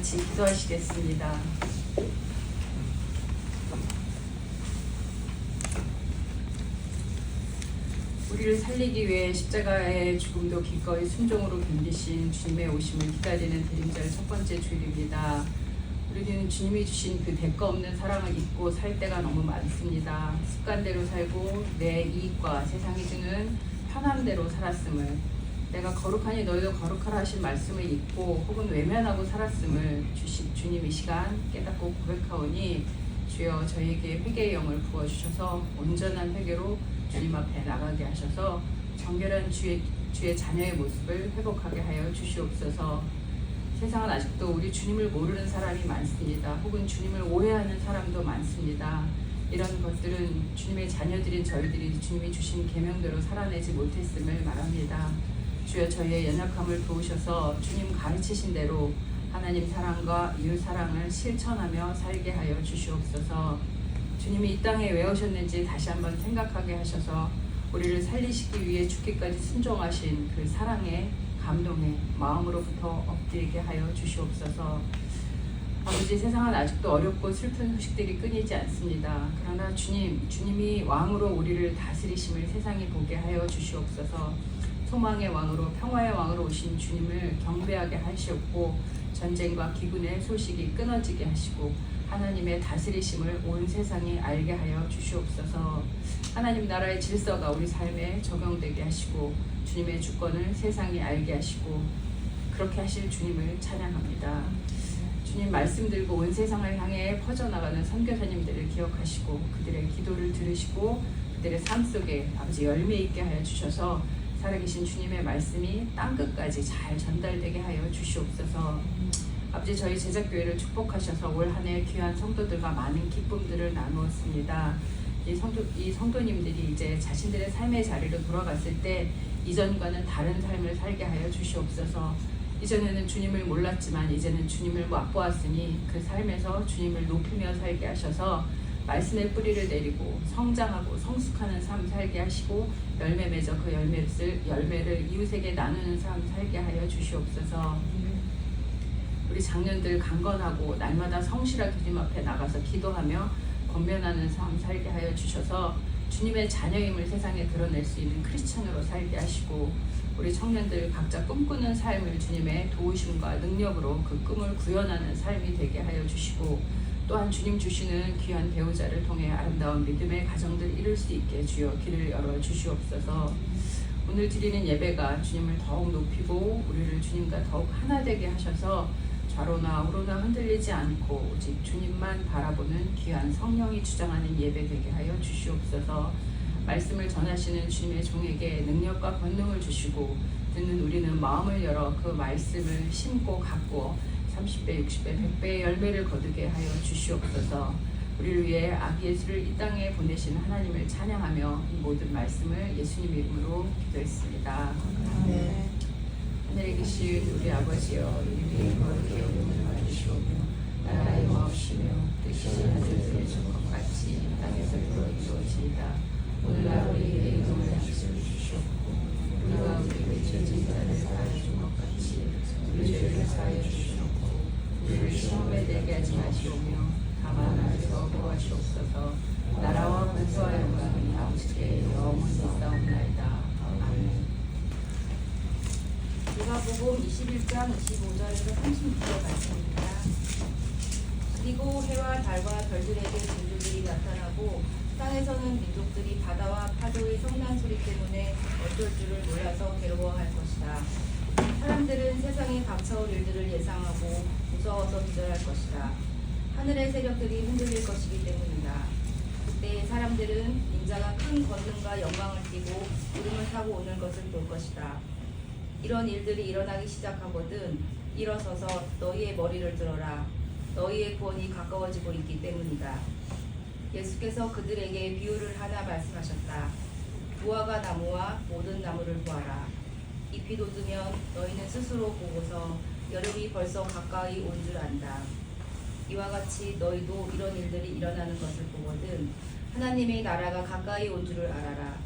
같이 기도하시겠습니다. 우리를 살리기 위해 십자가의 죽음도 기꺼이 순종으로 견디신 주님의 오심을 기다리는 드림자의 첫 번째 주일입니다. 우리는 주님이 주신 그 대가 없는 사랑을 잊고 살 때가 너무 많습니다. 습관대로 살고 내 이익과 세상이 주는 편함대로 살았음을, 내가 거룩하니 너희도 거룩하라 하신 말씀을 잊고 혹은 외면하고 살았음을 주님 이 시간 깨닫고 고백하오니 주여 저희에게 회개의 영을 부어주셔서 온전한 회개로 주님 앞에 나가게 하셔서 정결한 주의 자녀의 모습을 회복하게 하여 주시옵소서. 세상은 아직도 우리 주님을 모르는 사람이 많습니다. 혹은 주님을 오해하는 사람도 많습니다. 이런 것들은 주님의 자녀들인 저희들이 주님이 주신 계명대로 살아내지 못했음을 말합니다. 주여 저희의 연약함을 도우셔서 주님 가르치신 대로 하나님 사랑과 이웃 사랑을 실천하며 살게 하여 주시옵소서. 주님이 이 땅에 왜 오셨는지 다시 한번 생각하게 하셔서 우리를 살리시기 위해 죽기까지 순종하신 그 사랑의 감동의 마음으로부터 엎드리게 하여 주시옵소서. 아버지, 세상은 아직도 어렵고 슬픈 소식들이 끊이지 않습니다. 그러나 주님이 왕으로 우리를 다스리심을 세상이 보게 하여 주시옵소서. 소망의 왕으로 평화의 왕으로 오신 주님을 경배하게 하시옵고 전쟁과 기근의 소식이 끊어지게 하시고 하나님의 다스리심을 온 세상이 알게 하여 주시옵소서. 하나님 나라의 질서가 우리 삶에 적용되게 하시고 주님의 주권을 세상이 알게 하시고 그렇게 하실 주님을 찬양합니다. 주님 말씀 들고 온 세상을 향해 퍼져나가는 선교사님들을 기억하시고 그들의 기도를 들으시고 그들의 삶 속에 아버지 열매 있게 하여 주셔서 살아계신 주님의 말씀이 땅끝까지 잘 전달되게 하여 주시옵소서. 아버지, 저희 제작교회를 축복하셔서 올 한 해 귀한 성도들과 많은 기쁨들을 나누었습니다. 이 성도님들이 이제 자신들의 삶의 자리로 돌아갔을 때 이전과는 다른 삶을 살게 하여 주시옵소서. 이전에는 주님을 몰랐지만 이제는 주님을 맛보았으니 그 삶에서 주님을 높이며 살게 하셔서 말씀의 뿌리를 내리고 성장하고 성숙하는 삶 살게 하시고 열매 맺어 그 열매를 이웃에게 나누는 삶 살게 하여 주시옵소서. 우리 장년들 강건하고 날마다 성실하게 주님 앞에 나가서 기도하며 권면하는 삶 살게 하여 주셔서 주님의 자녀임을 세상에 드러낼 수 있는 크리스찬으로 살게 하시고 우리 청년들 각자 꿈꾸는 삶을 주님의 도우심과 능력으로 그 꿈을 구현하는 삶이 되게 하여 주시고 또한 주님 주시는 귀한 배우자를 통해 아름다운 믿음의 가정들 이룰 수 있게 주여 길을 열어 주시옵소서. 오늘 드리는 예배가 주님을 더욱 높이고 우리를 주님과 더욱 하나 되게 하셔서 좌로나 우로나 흔들리지 않고 오직 주님만 바라보는 귀한 성령이 주장하는 예배 되게 하여 주시옵소서. 말씀을 전하시는 주님의 종에게 능력과 권능을 주시고 듣는 우리는 마음을 열어 그 말씀을 심고 가꾸어 30배, 60배, 100배의 열매를 거두게 하여 주시옵소서. 우리를 위해 아기 예수를 이 땅에 보내신 하나님을 찬양하며 이 모든 말씀을 예수님 이름으로 기도했습니다. 네. 하늘에 계신 우리 아버지여, 이름이 거룩히 여김을 받으시오며 나라의 마옵시며 뜻이 하늘에서 것 같이 땅에서도 이루어지이다. 오늘날 우리에게 일용할 양식을 주시옵고 우리가 우리에게 죄진 자를 사하여 준 것 같이 우리 죄를 사하여 주시옵고 우리를 시험에 들게 하지 마시오며 다만 나에서 구하시옵소서. 나라와 권세와 영광이 아버지께 영원히 있사옵나이다. 아멘. 누가복음 21장 25절에서 36절 말씀입니다. 그리고 해와 달과 별들에게 징조들이 나타나고 땅에서는 민족들이 바다와 파도의 성난 소리 때문에 어쩔 줄을 몰라서 괴로워할 것이다. 사람들은 세상에 감사올 일들을 예상하고 무서워서 기절할 것이다. 하늘의 세력들이 흔들릴 것이기 때문이다. 그때 사람들은 인자가 큰 권능과 영광을 띠고 구름을 타고 오는 것을 볼 것이다. 이런 일들이 일어나기 시작하거든 일어서서 너희의 머리를 들어라. 너희의 구원이 가까워지고 있기 때문이다. 예수께서 그들에게 비유를 하나 말씀하셨다. 무화과 나무와 모든 나무를 보아라. 잎이 돋으면 너희는 스스로 보고서 여름이 벌써 가까이 온 줄 안다. 이와 같이 너희도 이런 일들이 일어나는 것을 보거든 하나님의 나라가 가까이 온 줄을 알아라.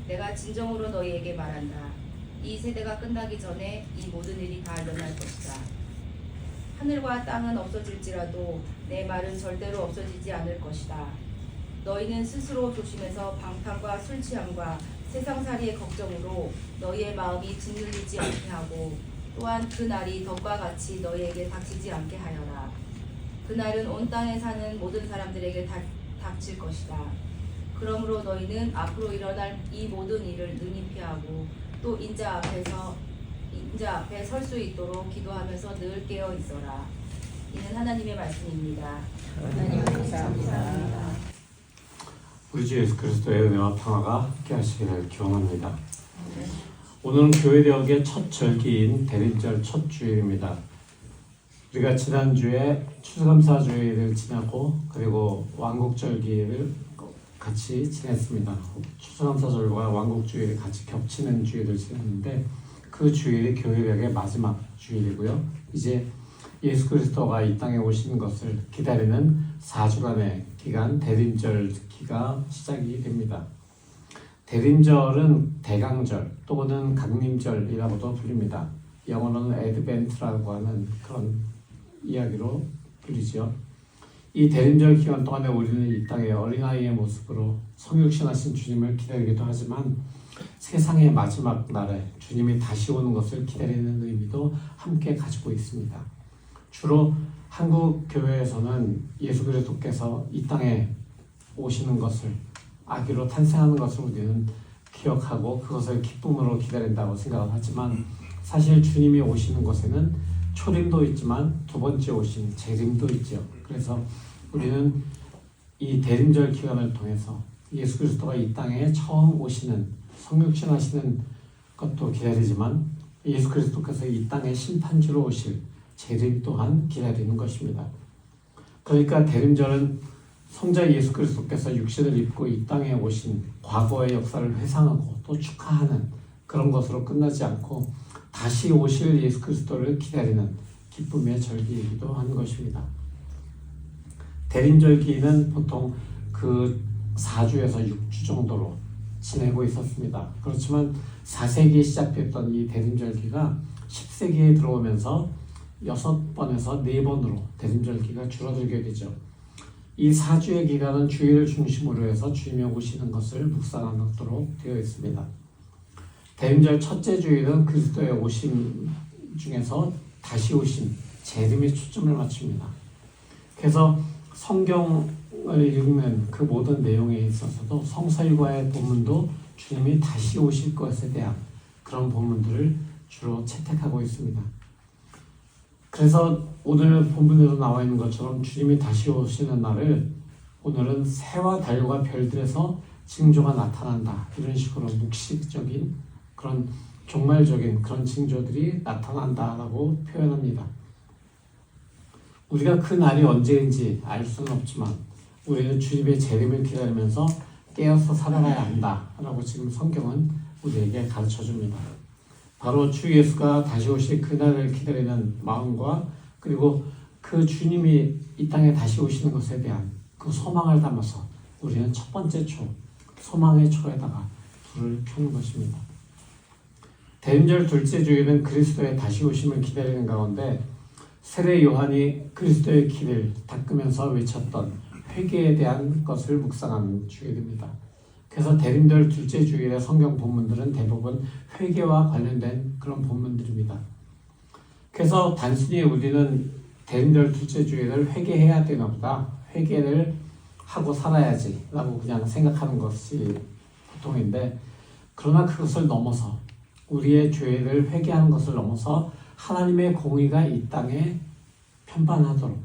내가 진정으로 너희에게 말한다. 이 세대가 끝나기 전에 이 모든 일이 다 일어날 것이다. 하늘과 땅은 없어질지라도 내 말은 절대로 없어지지 않을 것이다. 너희는 스스로 조심해서 방탕과 술 취함과 세상살이의 걱정으로 너희의 마음이 짓눌리지 않게 하고 또한 그 날이 덕과 같이 너희에게 닥치지 않게 하여라. 그날은 온 땅에 사는 모든 사람들에게 닥칠 것이다. 그러므로 너희는 앞으로 일어날 이 모든 일을 능히 피하고 또 인자 앞에 설 수 있도록 기도하면서 늘 깨어 있어라. 이는 하나님의 말씀입니다. 하나님 감사합니다. 우리 주 예수 그리스도의 은혜와 평화가 함께 하시기를 기원합니다. 오늘은 교회개혁의 첫 절기인 대림절 첫 주일입니다. 우리가 지난주에 추수감사주일을 지나고 그리고 왕국절기를 같이 지냈습니다. 추수감사절과 왕국주일이 같이 겹치는 주일을 지냈는데 그 주일이 교회개혁의 마지막 주일이고요. 이제 예수 그리스도가 이 땅에 오시는 것을 기다리는 4주간의 기간 대림절기가 시작이 됩니다. 대림절은 대강절 또는 강림절이라고도 불립니다. 영어로는 애드벤트라고 하는 그런 이야기로 불리죠. 이 대림절 기간 동안에 우리는 이 땅에 어린아이의 모습으로 성육신하신 주님을 기다리기도 하지만 세상의 마지막 날에 주님이 다시 오는 것을 기다리는 의미도 함께 가지고 있습니다. 주로 한국 교회에서는 예수 그리스도께서 이 땅에 오시는 것을 아기로 탄생하는 것을 우리는 기억하고 그것을 기쁨으로 기다린다고 생각을 하지만 사실 주님이 오시는 것에는 초림도 있지만 두 번째 오신 재림도 있죠. 그래서 우리는 이 대림절 기간을 통해서 예수 그리스도가 이 땅에 처음 오시는 성육신하시는 것도 기다리지만 예수 그리스도께서 이 땅에 심판주로 오실 재림 또한 기다리는 것입니다. 그러니까 대림절은 성자 예수 그리스도께서 육신을 입고 이 땅에 오신 과거의 역사를 회상하고 또 축하하는 그런 것으로 끝나지 않고 다시 오실 예수 그리스도를 기다리는 기쁨의 절기이기도 한 것입니다. 대림절기는 보통 그 4주에서 6주 정도로 지내고 있었습니다. 그렇지만 4세기에 시작됐던 이 대림절기가 10세기에 들어오면서 6번에서 4번으로 대림절기가 줄어들게 되죠. 이 4주의 기간은 주일을 중심으로 해서 주님이 오시는 것을 묵상하도록 되어 있습니다. 대림절 첫째 주일은 그리스도의 오심 중에서 다시 오심, 재림에 초점을 맞춥니다. 그래서 성경을 읽는 그 모든 내용에 있어서도 성서일과의 본문도 주님이 다시 오실 것에 대한 그런 본문들을 주로 채택하고 있습니다. 그래서 오늘 본문에도 나와 있는 것처럼 주님이 다시 오시는 날을 오늘은 새와 달과 별들에서 징조가 나타난다. 이런 식으로 묵시적인 그런 종말적인 그런 징조들이 나타난다라고 표현합니다. 우리가 그 날이 언제인지 알 수는 없지만 우리는 주님의 재림을 기다리면서 깨어서 살아가야 한다라고 지금 성경은 우리에게 가르쳐줍니다. 바로 주 예수가 다시 오실 그날을 기다리는 마음과 그리고 그 주님이 이 땅에 다시 오시는 것에 대한 그 소망을 담아서 우리는 첫 번째 초, 소망의 초에다가 불을 켜는 것입니다. 대림절 둘째 주일은 그리스도의 다시 오심을 기다리는 가운데 세례 요한이 그리스도의 길을 닦으면서 외쳤던 회개에 대한 것을 묵상하는 주일입니다. 그래서 대림절 둘째 주일의 성경 본문들은 대부분 회개와 관련된 그런 본문들입니다. 그래서 단순히 우리는 대림절 둘째 주일을 회개해야 되나 보다, 회개를 하고 살아야지 라고 그냥 생각하는 것이 보통인데, 그러나 그것을 넘어서 우리의 죄를 회개하는 것을 넘어서 하나님의 공의가 이 땅에 편반하도록,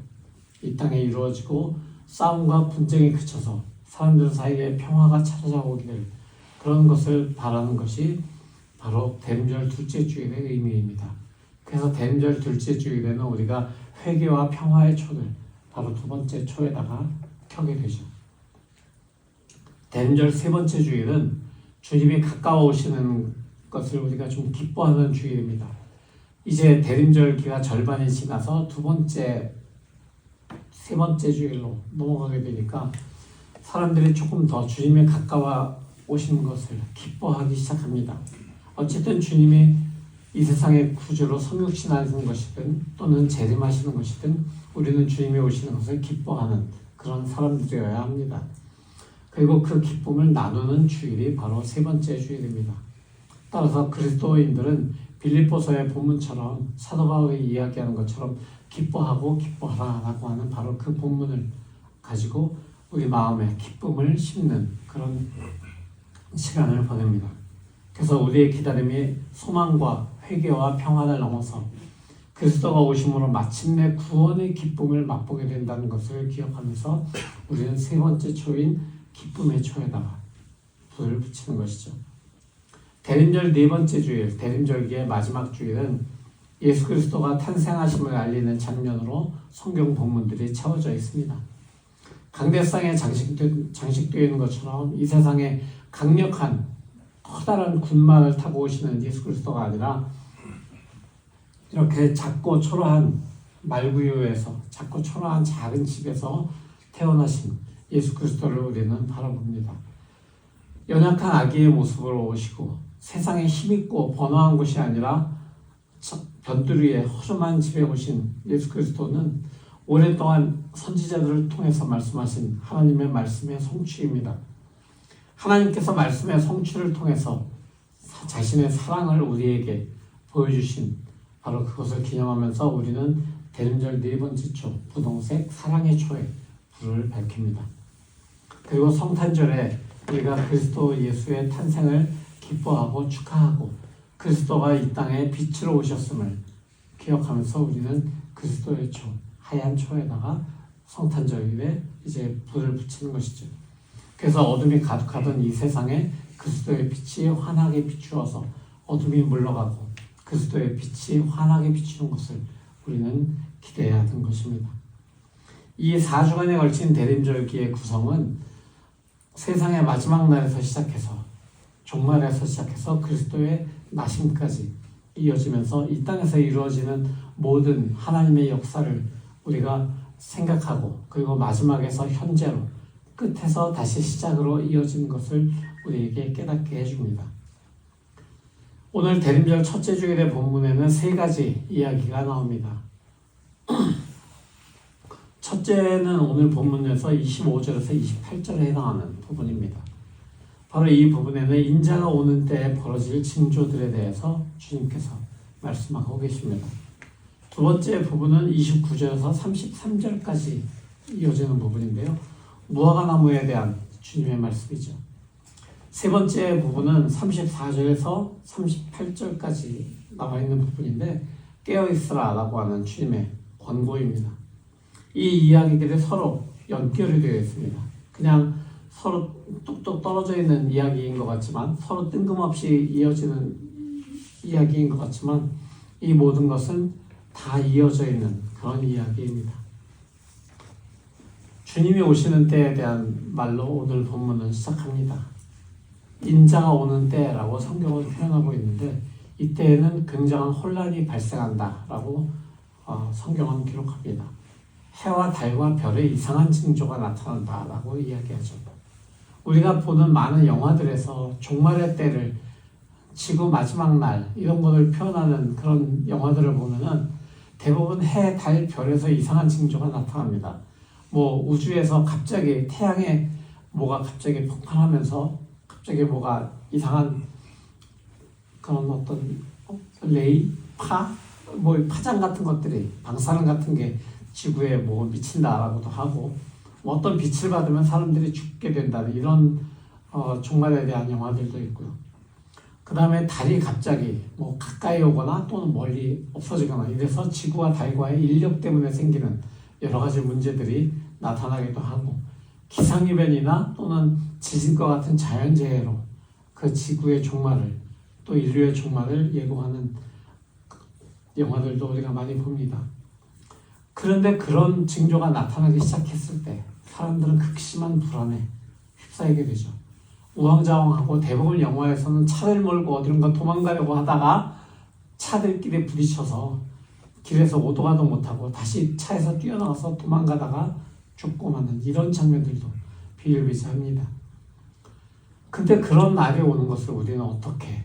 이 땅에 이루어지고 싸움과 분쟁이 그쳐서 사람들 사이에 평화가 찾아오기를, 그런 것을 바라는 것이 바로 대림절 둘째 주일의 의미입니다. 그래서 대림절 둘째 주일에는 우리가 회개와 평화의 초를 바로 두 번째 초에다가 켜게 되죠. 대림절 세 번째 주일은 주님이 가까워 오시는 것을 우리가 좀 기뻐하는 주일입니다. 이제 대림절기가 절반이 지나서 세 번째 주일로 넘어가게 되니까 사람들이 조금 더 주님이 가까워 오시는 것을 기뻐하기 시작합니다. 어쨌든 주님이 이 세상의 구주로 성육신하시는 것이든 또는 재림하시는 것이든 우리는 주님이 오시는 것을 기뻐하는 그런 사람들이어야 합니다. 그리고 그 기쁨을 나누는 주일이 바로 세 번째 주일입니다. 따라서 그리스도인들은 빌립보서의 본문처럼 사도 바울이 이야기하는 것처럼 기뻐하고 기뻐하라라고 하는 바로 그 본문을 가지고 우리 마음에 기쁨을 심는 그런 시간을 보냅니다. 그래서 우리의 기다림이 소망과 회개와 평안을 넘어서 그리스도가 오심으로 마침내 구원의 기쁨을 맛보게 된다는 것을 기억하면서 우리는 세 번째 초인 기쁨의 초에다가 불을 붙이는 것이죠. 대림절 네 번째 주일, 대림절기의 마지막 주일은 예수 그리스도가 탄생하심을 알리는 장면으로 성경 본문들이 채워져 있습니다. 강대상에 장식되어 있는 것처럼 이 세상에 강력한 커다란 군마를 타고 오시는 예수 그리스도가 아니라 이렇게 작고 초라한 말구유에서 작고 초라한 작은 집에서 태어나신 예수 그리스도를 우리는 바라봅니다. 연약한 아기의 모습으로 오시고 세상에 힘있고 번화한 곳이 아니라 변두리의 허름한 집에 오신 예수 그리스도는 오랫동안 선지자들을 통해서 말씀하신 하나님의 말씀의 성취입니다. 하나님께서 말씀의 성취를 통해서 자신의 사랑을 우리에게 보여주신 바로 그것을 기념하면서 우리는 대림절 네 번째 초 분홍색 사랑의 초에 불을 밝힙니다. 그리고 성탄절에 우리가 그리스도 예수의 탄생을 기뻐하고 축하하고 그리스도가 이 땅에 빛으로 오셨음을 기억하면서 우리는 그리스도의 초, 하얀 초에다가 성탄절에 이제 불을 붙이는 것이죠. 그래서 어둠이 가득하던 이 세상에 그리스도의 빛이 환하게 비추어서 어둠이 물러가고 그리스도의 빛이 환하게 비추는 것을 우리는 기대해야 하는 것입니다. 이 4주간에 걸친 대림절기의 구성은 세상의 마지막 날에서 시작해서 종말에서 시작해서 그리스도의 나심까지 이어지면서 이 땅에서 이루어지는 모든 하나님의 역사를 우리가 생각하고 그리고 마지막에서 현재로 끝에서 다시 시작으로 이어지는 것을 우리에게 깨닫게 해줍니다. 오늘 대림절 첫째 주일의 본문에는 세 가지 이야기가 나옵니다. 첫째는 오늘 본문에서 25절에서 28절에 해당하는 부분입니다. 바로 이 부분에는 인자가 오는 때에 벌어질 징조들에 대해서 주님께서 말씀하고 계십니다. 두 번째 부분은 29절에서 33절까지 이어지는 부분인데요. 무화과나무에 대한 주님의 말씀이죠. 세 번째 부분은 34절에서 38절까지 나와 있는 부분인데 깨어있으라 라고 하는 주님의 권고입니다. 이 이야기들이 서로 연결이 되어 있습니다. 그냥 서로 뚝뚝 떨어져 있는 이야기인 것 같지만 서로 뜬금없이 이어지는 이야기인 것 같지만 이 모든 것은 다 이어져 있는 그런 이야기입니다. 주님이 오시는 때에 대한 말로 오늘 본문은 시작합니다. 인자가 오는 때라고 성경은 표현하고 있는데 이때에는 굉장한 혼란이 발생한다라고 성경은 기록합니다. 해와 달과 별의 이상한 징조가 나타난다라고 이야기하죠. 우리가 보는 많은 영화들에서 종말의 때를 지구 마지막 날 이런 것을 표현하는 그런 영화들을 보면은 대부분 해, 달, 별에서 이상한 징조가 나타납니다. 뭐 우주에서 갑자기 태양에 뭐가 갑자기 폭발하면서 갑자기 뭐가 이상한 그런 어떤 레이, 뭐 파장 같은 것들이 방사능 같은 게 지구에 뭐 미친다라고도 하고 뭐 어떤 빛을 받으면 사람들이 죽게 된다는 이런 종말에 대한 영화들도 있고요. 그 다음에 달이 갑자기 뭐 가까이 오거나 또는 멀리 없어지거나 이래서 지구와 달과의 인력 때문에 생기는 여러 가지 문제들이 나타나기도 하고 기상이변이나 또는 지진과 같은 자연재해로 그 지구의 종말을 또 인류의 종말을 예고하는 영화들도 우리가 많이 봅니다. 그런데 그런 징조가 나타나기 시작했을 때 사람들은 극심한 불안에 휩싸이게 되죠. 우왕좌왕하고 대부분 영화에서는 차를 몰고 어디론가 도망가려고 하다가 차들끼리 부딪혀서 길에서 오도 가도 못하고 다시 차에서 뛰어나가서 도망가다가 죽고 마는 이런 장면들도 비일비재합니다. 근데 그런 날이 오는 것을 우리는 어떻게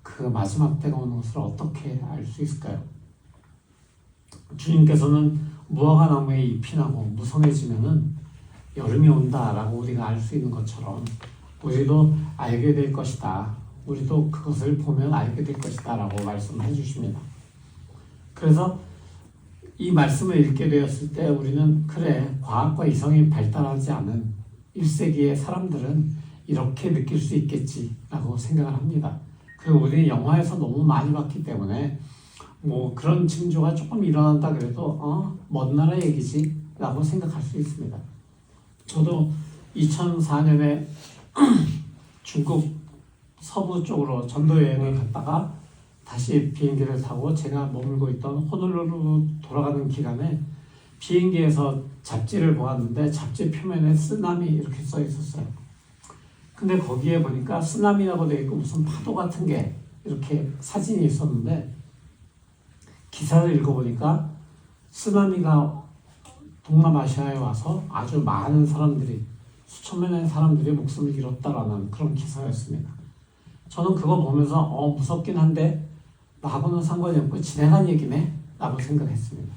그 그 마지막 때가 오는 것을 어떻게 알 수 있을까요? 주님께서는 무화과 나무에 잎이 나고 무성해지면은 여름이 온다라고 우리가 알 수 있는 것처럼 우리도 알게 될 것이다. 우리도 그것을 보면 알게 될 것이다 라고 말씀해 주십니다. 그래서 이 말씀을 읽게 되었을 때 우리는 그래, 과학과 이성이 발달하지 않은 1세기의 사람들은 이렇게 느낄 수 있겠지라고 생각을 합니다. 그리고 우리는 영화에서 너무 많이 봤기 때문에 뭐 그런 징조가 조금 일어난다 그래도 먼 나라 얘기지 라고 생각할 수 있습니다. 저도 2004년에 중국 서부 쪽으로 전도 여행을 갔다가 다시 비행기를 타고 제가 머물고 있던 호놀룰루로 돌아가는 기간에 비행기에서 잡지를 보았는데 잡지 표면에 쓰나미 이렇게 써 있었어요. 근데 거기에 보니까 쓰나미라고 되어 있고 무슨 파도 같은 게 이렇게 사진이 있었는데 기사를 읽어보니까 쓰나미가 동남아시아에 와서 아주 많은 사람들이 수천만의 사람들이 목숨을 잃었다라는 그런 기사였습니다. 저는 그거 보면서 무섭긴 한데 나하고는 상관이 없고 지나간 얘기네 라고 생각했습니다.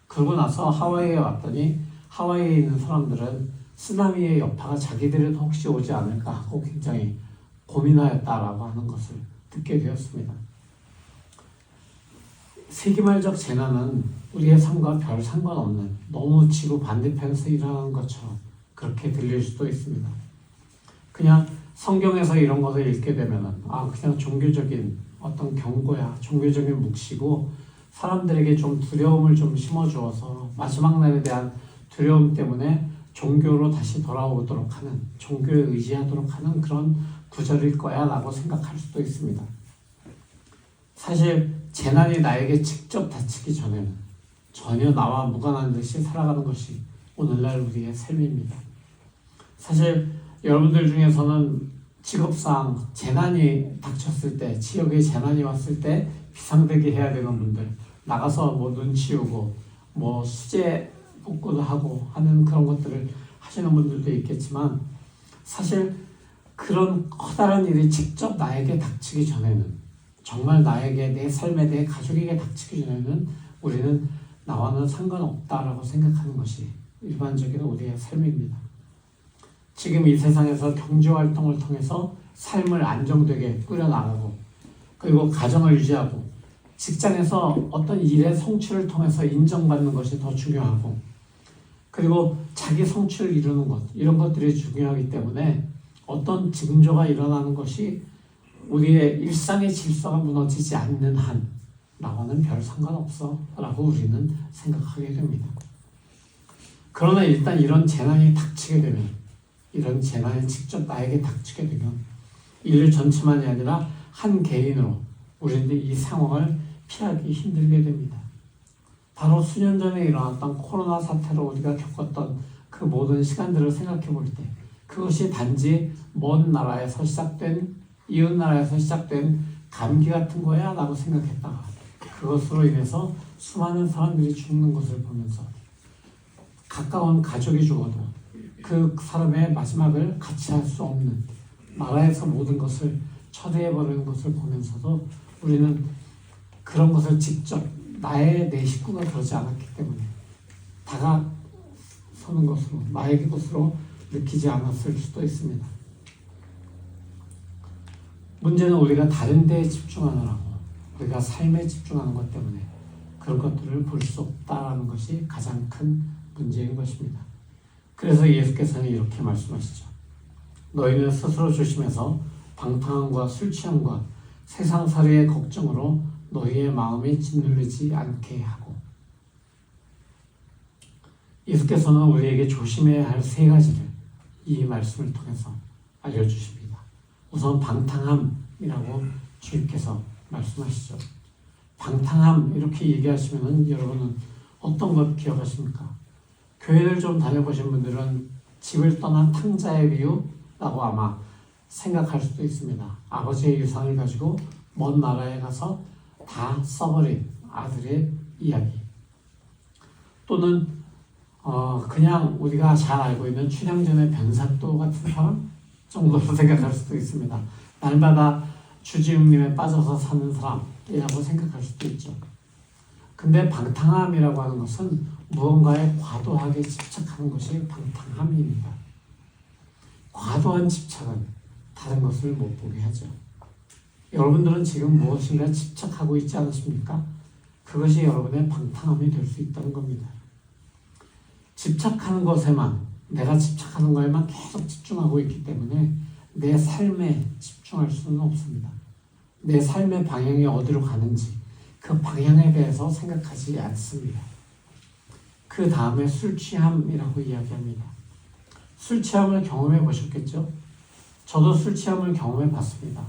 그러고 나서 하와이에 왔더니 하와이에 있는 사람들은 쓰나미의 여파가 자기들에도 혹시 오지 않을까 하고 굉장히 고민하였다라고 하는 것을 듣게 되었습니다. 세기말적 재난은 우리의 삶과 별 상관없는 너무 지구 반대편에서 일어나는 것처럼 그렇게 들릴 수도 있습니다. 그냥 성경에서 이런 것을 읽게 되면은 그냥 종교적인 어떤 경고야, 종교적인 묵시고 사람들에게 좀 두려움을 좀 심어주어서 마지막 날에 대한 두려움 때문에 종교로 다시 돌아오도록 하는, 종교에 의지하도록 하는 그런 구절일 거야 라고 생각할 수도 있습니다. 사실 재난이 나에게 직접 닥치기 전에는 전혀 나와 무관한 듯이 살아가는 것이 오늘날 우리의 삶입니다. 사실 여러분들 중에서는 직업상 재난이 닥쳤을 때, 지역에 재난이 왔을 때 비상대기 해야 되는 분들, 나가서 뭐 눈 치우고 뭐 수제 복구도 하고 하는 그런 것들을 하시는 분들도 있겠지만 사실 그런 커다란 일이 직접 나에게 닥치기 전에는, 정말 나에게, 내 삶에, 내 가족에게 닥치기 전에는 우리는 나와는 상관없다라고 생각하는 것이 일반적인 우리의 삶입니다. 지금 이 세상에서 경제활동을 통해서 삶을 안정되게 꾸려나가고 그리고 가정을 유지하고 직장에서 어떤 일의 성취를 통해서 인정받는 것이 더 중요하고 그리고 자기 성취를 이루는 것, 이런 것들이 중요하기 때문에 어떤 징조가 일어나는 것이 우리의 일상의 질서가 무너지지 않는 한 나와는 별 상관없어 라고 우리는 생각하게 됩니다. 그러나 일단 이런 재난이 닥치게 되면, 이런 재난이 직접 나에게 닥치게 되면 인류 전체만이 아니라 한 개인으로 우리는 이 상황을 피하기 힘들게 됩니다. 바로 수년 전에 일어났던 코로나 사태로 우리가 겪었던 그 모든 시간들을 생각해 볼 때 그것이 단지 먼 나라에서 시작된, 이웃 나라에서 시작된 감기 같은 거야 라고 생각했다가 그것으로 인해서 수많은 사람들이 죽는 것을 보면서 가까운 가족이 죽어도 그 사람의 마지막을 같이 할 수 없는 나라에서 모든 것을 처리해버리는 것을 보면서도 우리는 그런 것을 직접 내 식구가 그러지 않았기 때문에 다가서는 것으로, 나의 것으로 느끼지 않았을 수도 있습니다. 문제는 우리가 다른 데에 집중하느라고, 우리가 삶에 집중하는 것 때문에 그런 것들을 볼 수 없다는 것이 가장 큰 문제인 것입니다. 그래서 예수께서는 이렇게 말씀하시죠. 너희는 스스로 조심해서 방탕함과 술 취함과 세상살이의 걱정으로 너희의 마음이 짓눌리지 않게 하고. 예수께서는 우리에게 조심해야 할 세 가지를 이 말씀을 통해서 알려주십니다. 우선 방탕함이라고 주님께서 말씀하시죠. 방탕함 이렇게 얘기하시면 여러분은 어떤 것 기억하십니까? 교회를 좀 다녀보신 분들은 집을 떠난 탕자의 비유라고 아마 생각할 수도 있습니다. 아버지의 유산을 가지고 먼 나라에 가서 다 써버린 아들의 이야기. 또는 그냥 우리가 잘 알고 있는 춘향전의 변사또 같은 사람 정도로 생각할 수도 있습니다. 날마다 주지웅님에 빠져서 사는 사람이라고 생각할 수도 있죠. 근데 방탕함이라고 하는 것은 무언가에 과도하게 집착하는 것이 방탕함입니다. 과도한 집착은 다른 것을 못 보게 하죠. 여러분들은 지금 무엇인가 집착하고 있지 않으십니까? 그것이 여러분의 방탕함이 될 수 있다는 겁니다. 집착하는 것에만, 내가 집착하는 거에만 계속 집중하고 있기 때문에 내 삶에 집중할 수는 없습니다. 내 삶의 방향이 어디로 가는지 그 방향에 대해서 생각하지 않습니다. 그 다음에 술 취함이라고 이야기합니다. 술 취함을 경험해 보셨겠죠? 저도 술 취함을 경험해 봤습니다.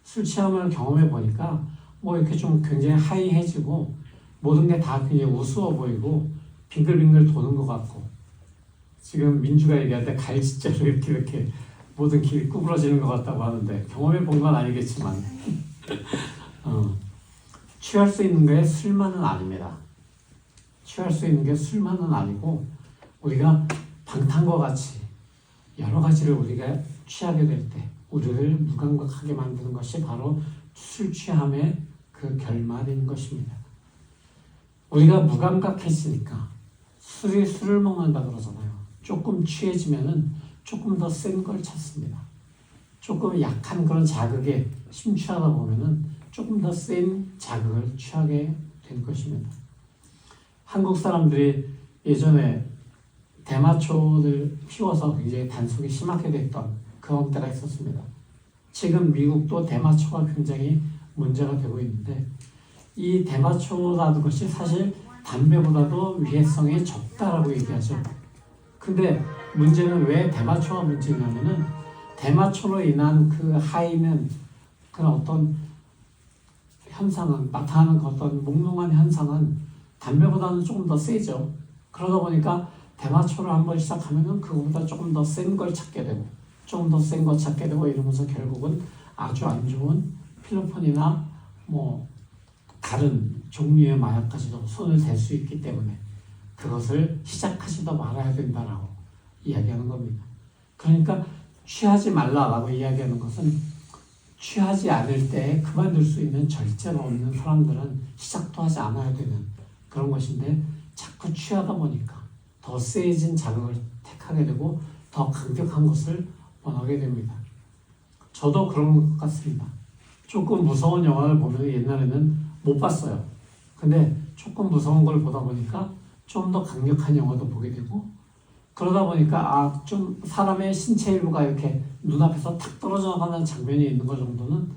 술 취함을 경험해 보니까 뭐 이렇게 좀 굉장히 하이해지고 모든 게 다 굉장히 우스워 보이고 빙글빙글 도는 것 같고, 지금 민주가 얘기할 때 갈짓대로 이렇게 모든 길이 구부러지는 것 같다고 하는데 경험해 본 건 아니겠지만 취할 수 있는 게 술만은 아닙니다. 취할 수 있는 게 술만은 아니고 우리가 방탕과 같이 여러 가지를 우리가 취하게 될 때 우리를 무감각하게 만드는 것이 바로 술 취함의 그 결말인 것입니다. 우리가 무감각해지니까 술을 먹는다 그러잖아요. 조금 취해지면은 조금 더 센 걸 찾습니다. 조금 약한 그런 자극에 심취하다 보면은 조금 더 센 자극을 취하게 될 것입니다. 한국 사람들이 예전에 대마초를 피워서 굉장히 단속이 심하게 됐던 그런 때가 있었습니다. 지금 미국도 대마초가 굉장히 문제가 되고 있는데, 이 대마초라는 것이 사실 담배보다도 위해성이 적다라고 얘기하죠. 근데 문제는 왜 대마초가 문제냐면은 대마초로 인한 그 하이는 그런 어떤 현상은, 나타나는 어떤 몽롱한 현상은 담배보다는 조금 더 세죠. 그러다 보니까 대마초를 한번 시작하면은 그거보다 조금 더 센 걸 찾게 되고 조금 더 센 거 찾게 되고 이러면서 결국은 아주 안 좋은 필로폰이나 뭐 다른 종류의 마약까지도 손을 댈 수 있기 때문에 그것을 시작하지도 말아야 된다라고 이야기하는 겁니다. 그러니까 취하지 말라라고 이야기하는 것은 취하지 않을 때 그만둘 수 있는 절제가 없는 사람들은 시작도 하지 않아야 되는 그런 것인데, 자꾸 취하다 보니까 더 세진 자극을 택하게 되고 더 강력한 것을 원하게 됩니다. 저도 그런 것 같습니다. 조금 무서운 영화를 보면 옛날에는 못 봤어요. 근데 조금 무서운 걸 보다 보니까 좀 더 강력한 영화도 보게 되고, 그러다 보니까 좀 사람의 신체 일부가 이렇게 눈앞에서 탁 떨어져 나가는 장면이 있는 것 정도는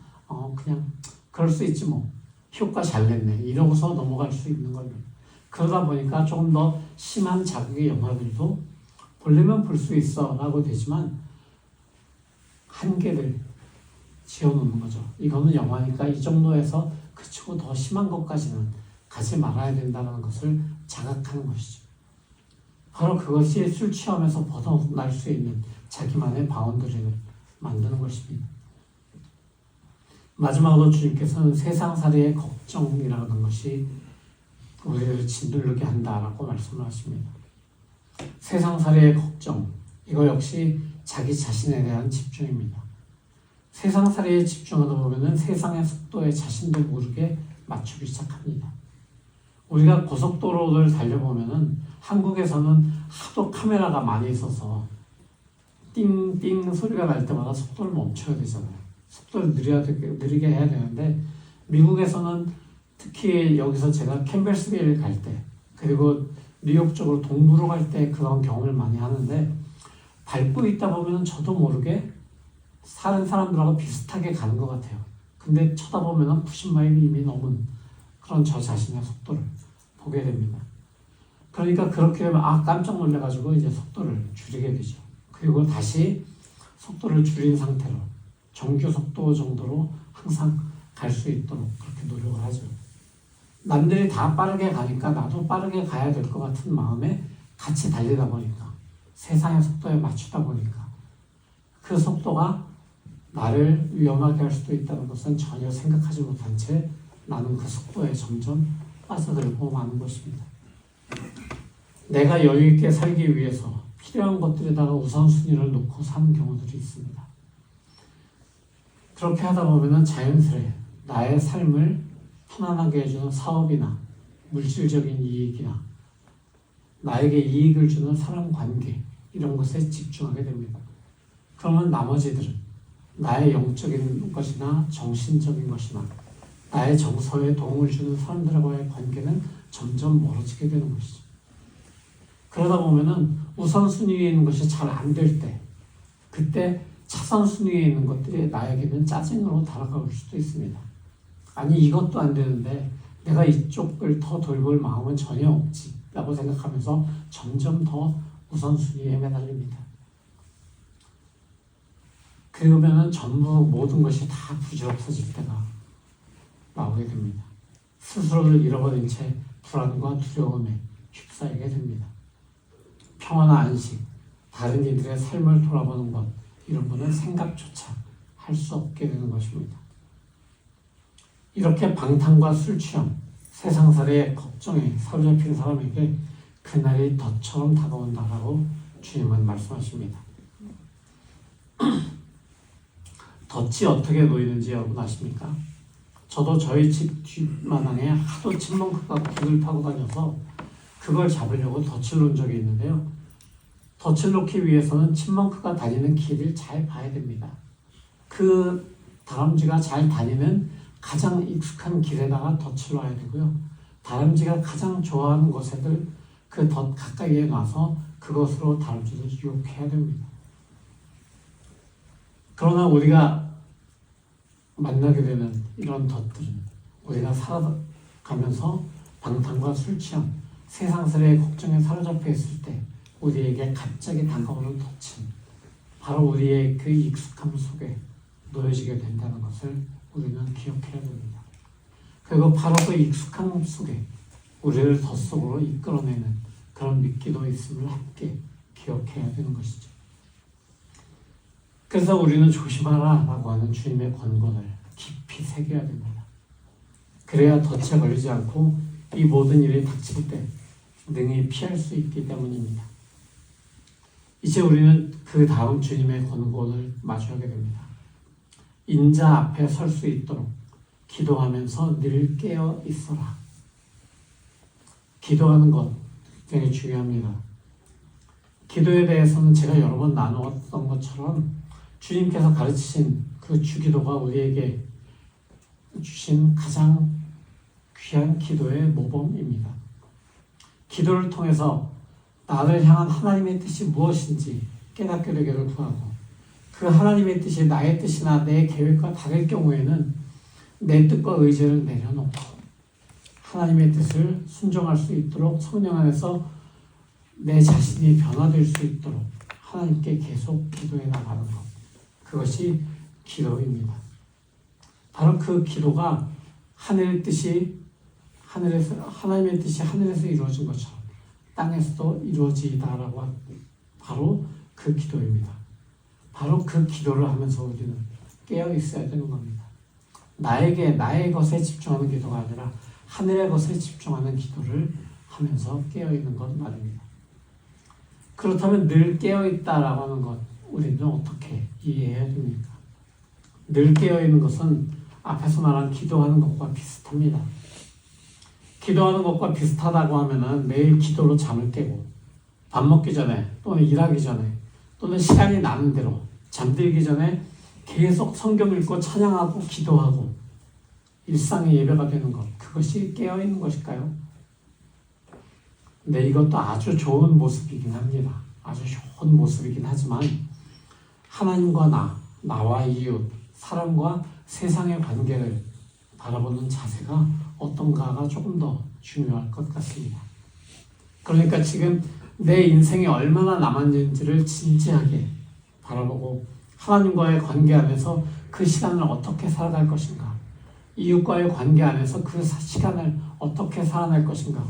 그냥 그럴 수 있지 뭐, 효과 잘 냈네 이러고서 넘어갈 수 있는 겁니다. 그러다 보니까 조금 더 심한 자극의 영화들도 보려면 볼 수 있어 라고 되지만 한계를 지어놓는 거죠. 이거는 영화니까 이 정도에서 그치고 더 심한 것까지는 가지 말아야 된다는 것을 자각하는 것이죠. 바로 그것이 술 취함에서 벗어날 수 있는 자기만의 바운더리를 만드는 것입니다. 마지막으로 주님께서는 세상살이의 걱정이라는 것이 우리를 짓누르게 한다라고 말씀을 하십니다. 세상살이의 걱정, 이거 역시 자기 자신에 대한 집중입니다. 세상살이에 집중하다 보면은 세상의 속도에 자신도 모르게 맞추기 시작합니다. 우리가 고속도로를 달려보면은 한국에서는 하도 카메라가 많이 있어서 띵띵 소리가 날 때마다 속도를 멈춰야 되잖아요. 속도를 느리게 해야 되는데, 미국에서는 특히 여기서 제가 캠벨스베이를 갈 때, 그리고 뉴욕 쪽으로 동부로 갈 때 그런 경험을 많이 하는데, 밟고 있다 보면 저도 모르게 다른 사람들하고 비슷하게 가는 것 같아요. 근데 쳐다보면 90마일이 이미 넘은 그런 저 자신의 속도를 보게 됩니다. 그러니까 그렇게 되면 깜짝 놀래가지고 이제 속도를 줄이게 되죠. 그리고 다시 속도를 줄인 상태로 정규 속도 정도로 항상 갈 수 있도록 그렇게 노력을 하죠. 남들이 다 빠르게 가니까 나도 빠르게 가야 될 것 같은 마음에 같이 달리다 보니까, 세상의 속도에 맞추다 보니까 그 속도가 나를 위험하게 할 수도 있다는 것은 전혀 생각하지 못한 채 나는 그 속도에 점점 빠져들고 마는 것입니다. 내가 여유 있게 살기 위해서 필요한 것들에다가 우선순위를 놓고 사는 경우들이 있습니다. 그렇게 하다 보면은 자연스레 나의 삶을 편안하게 해주는 사업이나 물질적인 이익이나 나에게 이익을 주는 사람 관계 이런 것에 집중하게 됩니다. 그러면 나머지들은 나의 영적인 것이나 정신적인 것이나 나의 정서에 도움을 주는 사람들과의 관계는 점점 멀어지게 되는 것이죠. 그러다 보면은 우선순위에 있는 것이 잘 안 될 때, 그때 차선순위에 있는 것들이 나에게는 짜증으로 다가올 수도 있습니다. 아니 이것도 안 되는데 내가 이쪽을 더 돌볼 마음은 전혀 없지 라고 생각하면서 점점 더 우선순위에 매달립니다. 그러면은 전부 모든 것이 다 부질없어질 때가 나오게 됩니다. 스스로를 잃어버린 채 불안과 두려움에 휩싸이게 됩니다. 평화나 안식, 다른 이들의 삶을 돌아보는 것 이런 거는 생각조차 할 수 없게 되는 것입니다. 이렇게 방탕과 술 취함, 세상살이의 걱정에 사로잡힌 사람에게 그날이 덫처럼 다가온다라고 주님은 말씀하십니다. 덫이 어떻게 놓이는지 여러분 아십니까? 저도 저희 집 뒷마당에 하도 침멍크가 굴을 파고 다녀서 그걸 잡으려고 덫을 놓은 적이 있는데요. 덫을 놓기 위해서는 침멍크가 다니는 길을 잘 봐야 됩니다. 그 다람쥐가 잘 다니는 가장 익숙한 길에다가 덫을 놔야 되고요. 다람쥐가 가장 좋아하는 곳에들 그 덫 가까이에 놔서 그것으로 다람쥐를 유혹해야 됩니다. 그러나 우리가 만나게 되는 이런 덫들은 우리가 살아가면서 방탕과 술 취함, 세상살이의 걱정에 사로잡혀 있을 때 우리에게 갑자기 다가오는 덫은 바로 우리의 그 익숙함 속에 놓여지게 된다는 것을 우리는 기억해야 됩니다. 그리고 바로 그 익숙함 속에 우리를 덫 속으로 이끌어내는 그런 미끼도 있음을 함께 기억해야 되는 것이죠. 그래서 우리는 조심하라 라고 하는 주님의 권고를 깊이 새겨야 됩니다. 그래야 덫에 걸리지 않고 이 모든 일이 닥칠 때 능히 피할 수 있기 때문입니다. 이제 우리는 그 다음 주님의 권고를 마주하게 됩니다. 인자 앞에 설 수 있도록 기도하면서 늘 깨어 있어라. 기도하는 것 굉장히 중요합니다. 기도에 대해서는 제가 여러 번 나누었던 것처럼 주님께서 가르치신 그 주기도가 우리에게 주신 가장 귀한 기도의 모범입니다. 기도를 통해서 나를 향한 하나님의 뜻이 무엇인지 깨닫게 되기를 구하고 그 하나님의 뜻이 나의 뜻이나 내 계획과 다를 경우에는 내 뜻과 의지를 내려놓고 하나님의 뜻을 순종할 수 있도록 성령 안에서 내 자신이 변화될 수 있도록 하나님께 계속 기도해 나가는 것. 그것이 기도입니다. 바로 그 기도가 하나님의 뜻이 하늘에서 이루어진 것처럼 땅에서도 이루어지다라고 하는 바로 그 기도입니다. 바로 그 기도를 하면서 우리는 깨어 있어야 되는 겁니다. 나의 것에 집중하는 기도가 아니라 하늘의 것에 집중하는 기도를 하면서 깨어 있는 것 말입니다. 그렇다면 늘 깨어 있다라고 하는 것 우리는 어떻게 이해해야 됩니까? 늘 깨어 있는 것은 앞에서 말한 기도하는 것과 비슷합니다. 기도하는 것과 비슷하다고 하면은 매일 기도로 잠을 깨고 밥 먹기 전에 또는 일하기 전에 또는 시간이 나는 대로 잠들기 전에 계속 성경 읽고 찬양하고 기도하고 일상의 예배가 되는 것 그것이 깨어있는 것일까요? 네, 이것도 아주 좋은 모습이긴 합니다. 아주 좋은 모습이긴 하지만 하나님과 나와 이웃, 사람과 세상의 관계를 바라보는 자세가 어떤가가 조금 더 중요할 것 같습니다. 그러니까 지금 내 인생이 얼마나 남았는지를 진지하게 바라보고 하나님과의 관계 안에서 그 시간을 어떻게 살아갈 것인가, 이웃과의 관계 안에서 그 시간을 어떻게 살아낼 것인가,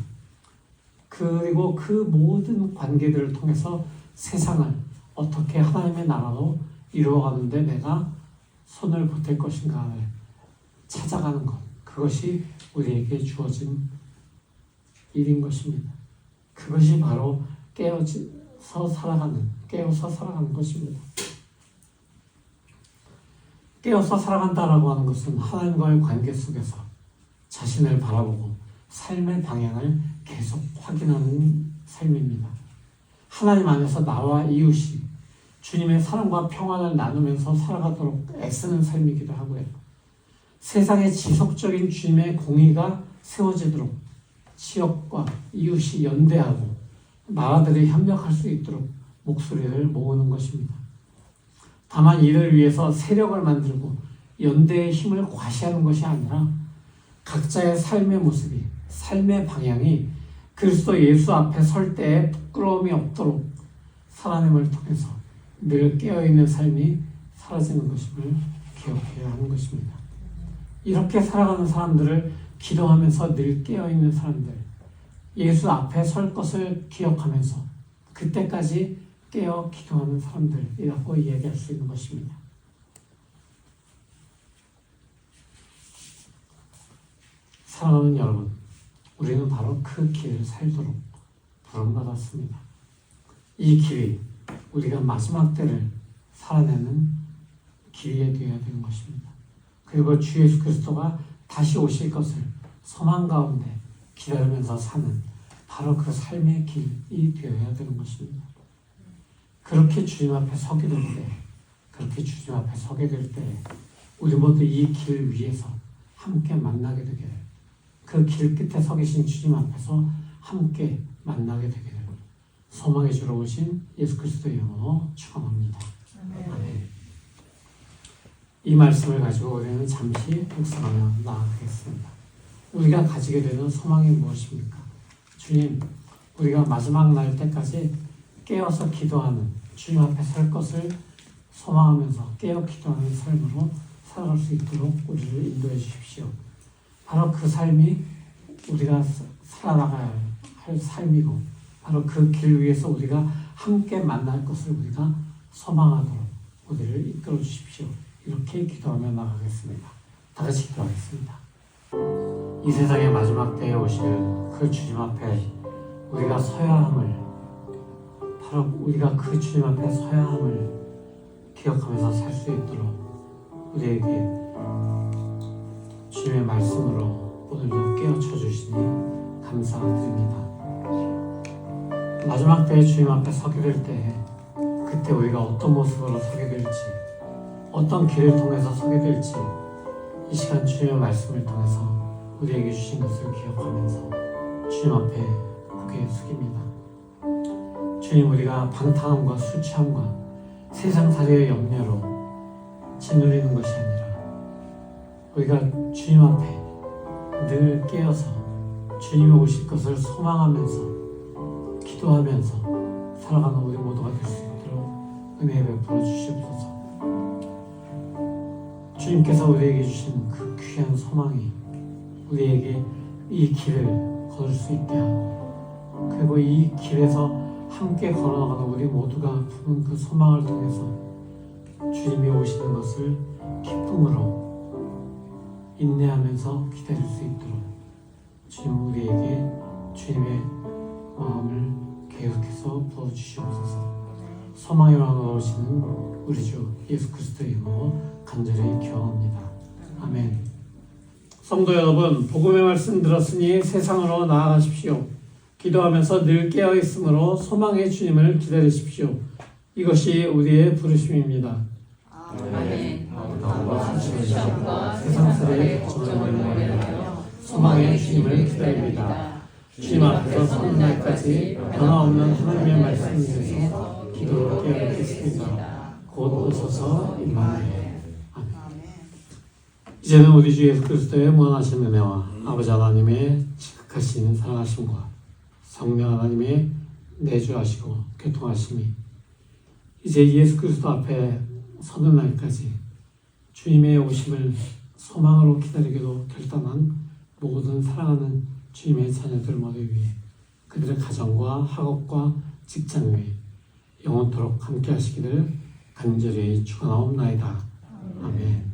그리고 그 모든 관계들을 통해서 세상을 어떻게 하나님의 나라로 이루어가는데 내가 손을 보탤 것인가를 찾아가는 것, 그것이 우리에게 주어진 일인 것입니다. 그것이 바로 깨어서 살아가는 것입니다. 깨어서 살아간다라고 하는 것은 하나님과의 관계 속에서 자신을 바라보고 삶의 방향을 계속 확인하는 삶입니다. 하나님 안에서 나와 이웃이 주님의 사랑과 평안을 나누면서 살아가도록 애쓰는 삶이기도 하고요. 세상에 지속적인 주님의 공의가 세워지도록 지역과 이웃이 연대하고 나라들이 협력할 수 있도록 목소리를 모으는 것입니다. 다만 이를 위해서 세력을 만들고 연대의 힘을 과시하는 것이 아니라 각자의 삶의 모습이, 삶의 방향이 그리스도 예수 앞에 설 때에 부끄러움이 없도록 살아냄을 통해서 늘 깨어있는 삶이 사라지는 것임을 기억해야 하는 것입니다. 이렇게 살아가는 사람들을 기도하면서 늘 깨어있는 사람들, 예수 앞에 설 것을 기억하면서 그때까지 깨어 기도하는 사람들이라고 이야기할 수 있는 것입니다. 사랑하는 여러분, 우리는 바로 그 길을 살도록 부름받았습니다. 이 길이 우리가 마지막 때를 살아내는 길이 되어야 되는 것입니다. 그리고 주 예수 그리스도가 다시 오실 것을 소망 가운데 기다리면서 사는 바로 그 삶의 길이 되어야 되는 것입니다. 그렇게 주님 앞에 서게 될 때, 우리 모두 이 길 위에서 함께 만나게 되기를, 그 길 끝에 서 계신 주님 앞에서 함께 만나게 되기를 소망해 주러 오신 예수 그리스도의 이름으로 축원합니다. 아멘. 이 말씀을 가지고 우리는 잠시 묵상하며 나아가겠습니다. 우리가 가지게 되는 소망이 무엇입니까? 주님, 우리가 마지막 날 때까지 깨어서 기도하는, 주님 앞에 설 것을 소망하면서 깨어 기도하는 삶으로 살아갈 수 있도록 우리를 인도해 주십시오. 바로 그 삶이 우리가 살아나가야 할 삶이고, 바로 그 길 위에서 우리가 함께 만날 것을 우리가 소망하도록 우리를 이끌어 주십시오. 이렇게 기도하며 나가겠습니다. 다 같이 기도하겠습니다. 이 세상의 마지막 때에 오실 그 주님 앞에 우리가 서야 함을, 바로 우리가 그 주님 앞에 서야 함을 기억하면서 살 수 있도록 우리에게 주님의 말씀으로 오늘도 깨우쳐 주시니 감사드립니다. 마지막 때에 주님 앞에 서게 될 때, 그때 우리가 어떤 모습으로 서게 될지, 어떤 길을 통해서 서게 될지, 이 시간 주님의 말씀을 통해서 우리에게 주신 것을 기억하면서 주님 앞에 고개 숙입니다. 주님, 우리가 방탕함과 술 취함과 세상살이의 염려로 짓누리는 것이 아니라 우리가 주님 앞에 늘 깨어서 주님이 오실 것을 소망하면서 기도하면서 살아가는 우리 모두가 될 수 있도록 은혜 베풀어 주시옵소서. 주님께서 우리에게 주신 그 귀한 소망이 우리에게 이 길을 걸을 수 있게 하고, 그리고 이 길에서 함께 걸어나가는 우리 모두가 품은 그 소망을 통해서 주님이 오시는 것을 기쁨으로 인내하면서 기다릴 수 있도록 주님 우리에게 주님의 마음을 계속해서 부어주시옵소서. 소망의 왕으로 오시는 우리 주 예수 그리스도의 이름으로 간절히 기원합니다. 아멘. 성도 여러분, 복음의 말씀 들었으니 세상으로 나아가십시오. 기도하면서 늘 깨어있으므로 소망의 주님을 기다리십시오. 이것이 우리의 부르심입니다. 아멘. 세상살이의 걱정을 버리며 소망의 주님을 기다립니다. 주님 앞에서 서는 날까지 변화없는 하나님의 말씀 위에서 기도로 깨어있겠습니다. 곧 오셔서 임하네. 아멘. 이제는 우리 주 예수 그리스도의 무한하신 은혜와 아버지 하나님의 지극하신 사랑하심과 성령 하나님의 내주하시고 교통하심이 이제 예수 그리스도 앞에 서는 날까지 주님의 오심을 소망으로 기다리기로 결단한 모든 사랑하는 주님의 자녀들 모두 위에, 그들의 가정과 학업과 직장 위에 영원토록 함께 하시기를 간절히 축원하옵나이다. 아멘.